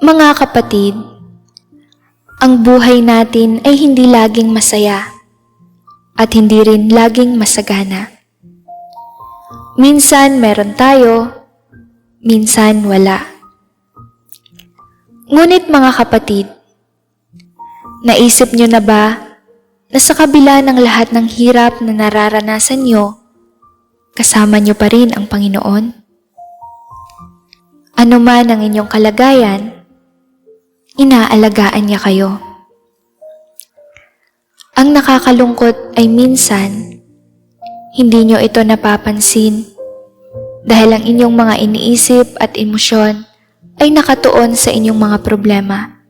Mga kapatid, ang buhay natin ay hindi laging masaya at hindi rin laging masagana. Minsan meron tayo, minsan wala. Ngunit mga kapatid, naisip nyo na ba na sa kabila ng lahat ng hirap na nararanasan nyo, kasama nyo pa rin ang Panginoon? Ano man ang inyong kalagayan, inaalagaan niya kayo. Ang nakakalungkot ay minsan, hindi nyo ito napapansin dahil ang inyong mga iniisip at emosyon ay nakatuon sa inyong mga problema.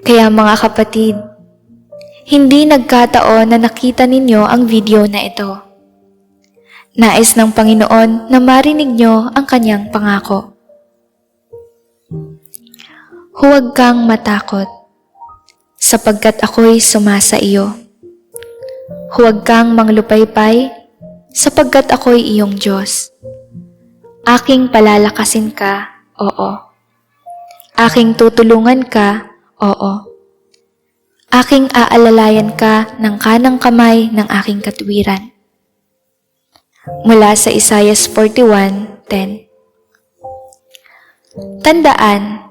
Kaya mga kapatid, hindi nagkataon na nakita ninyo ang video na ito. Nais ng Panginoon na marinig nyo ang kanyang pangako. Huwag kang matakot, sapagkat ako'y sumasa iyo. Huwag kang manglupaypay, sapagkat ako'y iyong Diyos. Aking palalakasin ka, oo. Aking tutulungan ka, oo. Aking aalalayan ka ng kanang kamay ng aking katwiran. Mula sa Isaiah 41:10. Tandaan,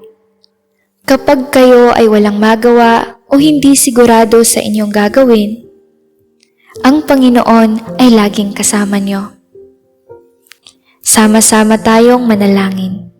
kapag kayo ay walang magawa o hindi sigurado sa inyong gagawin, ang Panginoon ay laging kasama nyo. Sama-sama tayong manalangin.